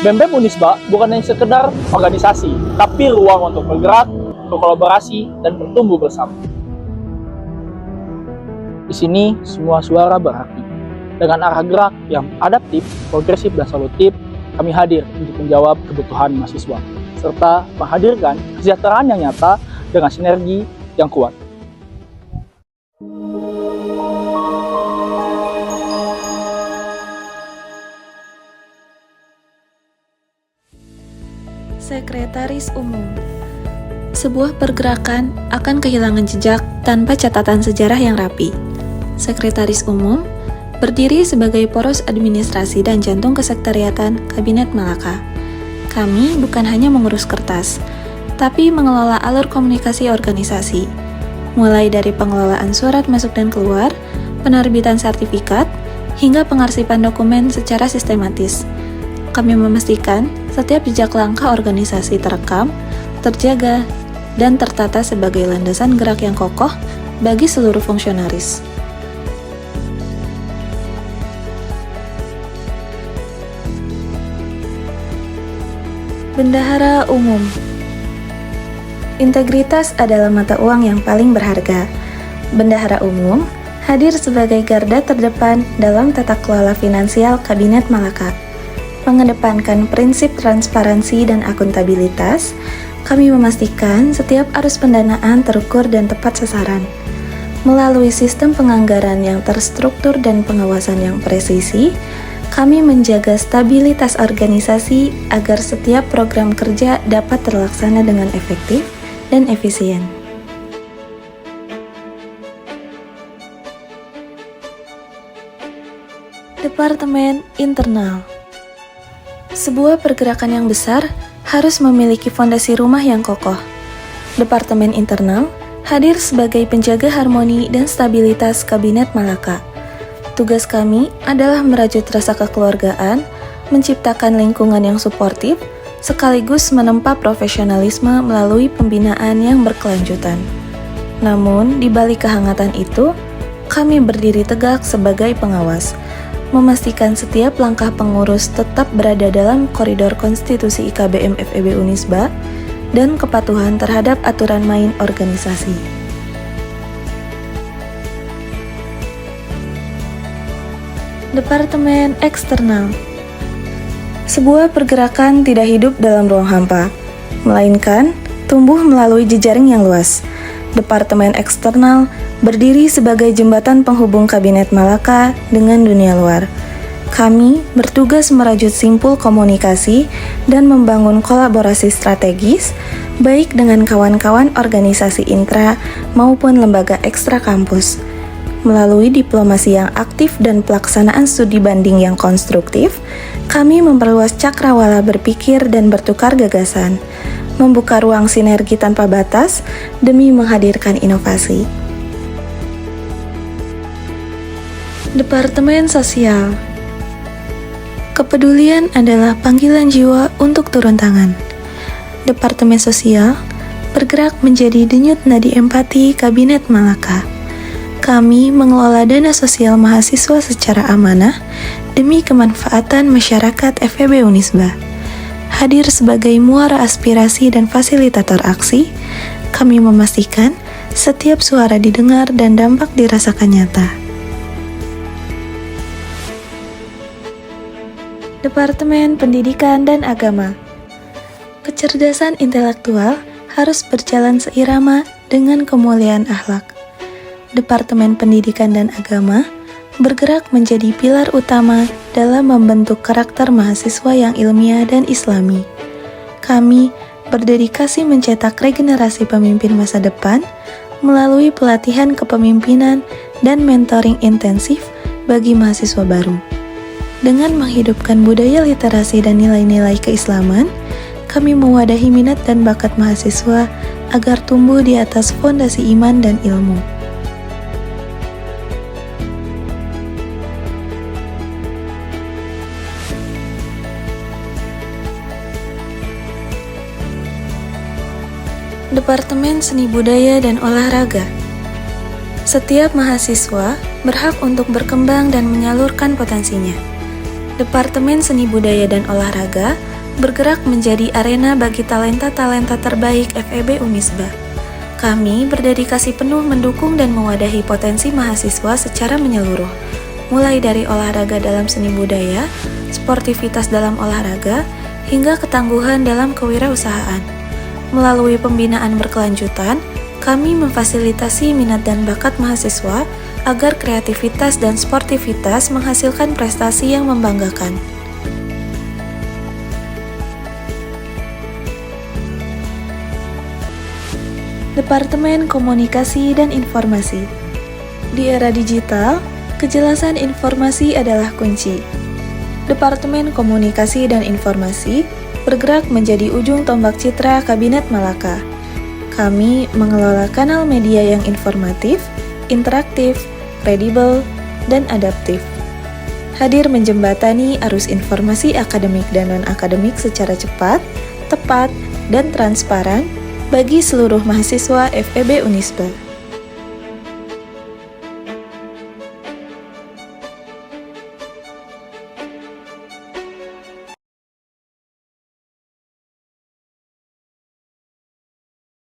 BEM Unisba bukan hanya sekedar organisasi, tapi ruang untuk bergerak, berkolaborasi, dan bertumbuh bersama. Di sini, semua suara berarti. Dengan arah gerak yang adaptif, progresif, dan solutif, kami hadir untuk menjawab kebutuhan mahasiswa, serta menghadirkan kesejahteraan yang nyata dengan sinergi yang kuat. Sekretaris Umum. Sebuah pergerakan akan kehilangan jejak tanpa catatan sejarah yang rapi. Sekretaris Umum berdiri sebagai poros administrasi dan jantung kesekretariatan Kabinet Malaka. Kami bukan hanya mengurus kertas, tapi mengelola alur komunikasi organisasi, mulai dari pengelolaan surat masuk dan keluar, penerbitan sertifikat, hingga pengarsipan dokumen secara sistematis. Kami memastikan setiap jejak langkah organisasi terekam, terjaga, dan tertata sebagai landasan gerak yang kokoh bagi seluruh fungsionaris. Bendahara Umum. Integritas adalah mata uang yang paling berharga. Bendahara Umum hadir sebagai garda terdepan dalam tata kelola finansial Kabinet Malaka. Mengedepankan prinsip transparansi dan akuntabilitas, kami memastikan setiap arus pendanaan terukur dan tepat sasaran. Melalui sistem penganggaran yang terstruktur dan pengawasan yang presisi, kami menjaga stabilitas organisasi agar setiap program kerja dapat terlaksana dengan efektif dan efisien. Departemen Internal. Sebuah pergerakan yang besar harus memiliki fondasi rumah yang kokoh. Departemen Internal hadir sebagai penjaga harmoni dan stabilitas Kabinet Malaka. Tugas kami adalah merajut rasa kekeluargaan, menciptakan lingkungan yang suportif, sekaligus menempa profesionalisme melalui pembinaan yang berkelanjutan. Namun, di balik kehangatan itu, kami berdiri tegak sebagai pengawas, memastikan setiap langkah pengurus tetap berada dalam koridor konstitusi IKBM FEB Unisba dan kepatuhan terhadap aturan main organisasi. Departemen Eksternal. Sebuah pergerakan tidak hidup dalam ruang hampa, melainkan tumbuh melalui jejaring yang luas. Departemen Eksternal berdiri sebagai jembatan penghubung Kabinet Malaka dengan dunia luar. Kami bertugas merajut simpul komunikasi dan membangun kolaborasi strategis, baik dengan kawan-kawan organisasi intra maupun lembaga ekstra kampus. Melalui diplomasi yang aktif dan pelaksanaan studi banding yang konstruktif, kami memperluas cakrawala berpikir dan bertukar gagasan, membuka ruang sinergi tanpa batas demi menghadirkan inovasi. Departemen Sosial. Kepedulian adalah panggilan jiwa untuk turun tangan. Departemen Sosial bergerak menjadi denyut nadi empati Kabinet Malaka. Kami mengelola dana sosial mahasiswa secara amanah demi kemanfaatan masyarakat FEB Unisba. Hadir sebagai muara aspirasi dan fasilitator aksi, kami memastikan setiap suara didengar dan dampak dirasakan nyata. Departemen Pendidikan dan Agama. Kecerdasan intelektual harus berjalan seirama dengan kemuliaan akhlak. Departemen Pendidikan dan Agama bergerak menjadi pilar utama dalam membentuk karakter mahasiswa yang ilmiah dan islami. Kami berdedikasi mencetak regenerasi pemimpin masa depan melalui pelatihan kepemimpinan dan mentoring intensif bagi mahasiswa baru. Dengan menghidupkan budaya literasi dan nilai-nilai keislaman, kami mewadahi minat dan bakat mahasiswa agar tumbuh di atas fondasi iman dan ilmu. Departemen Seni Budaya dan Olahraga. Setiap mahasiswa berhak untuk berkembang dan menyalurkan potensinya. Departemen Seni Budaya dan Olahraga bergerak menjadi arena bagi talenta-talenta terbaik FEB Unisba. Kami berdedikasi penuh mendukung dan mewadahi potensi mahasiswa secara menyeluruh, mulai dari olahraga dalam seni budaya, sportivitas dalam olahraga, hingga ketangguhan dalam kewirausahaan. Melalui pembinaan berkelanjutan, kami memfasilitasi minat dan bakat mahasiswa agar kreativitas dan sportivitas menghasilkan prestasi yang membanggakan. Departemen Komunikasi dan Informasi. Di era digital, kejelasan informasi adalah kunci. Departemen Komunikasi dan Informasi bergerak menjadi ujung tombak citra Kabinet Malaka. Kami mengelola kanal media yang informatif, interaktif, kredibel, dan adaptif. Hadir menjembatani arus informasi akademik dan non-akademik secara cepat, tepat, dan transparan bagi seluruh mahasiswa FEB Unisba.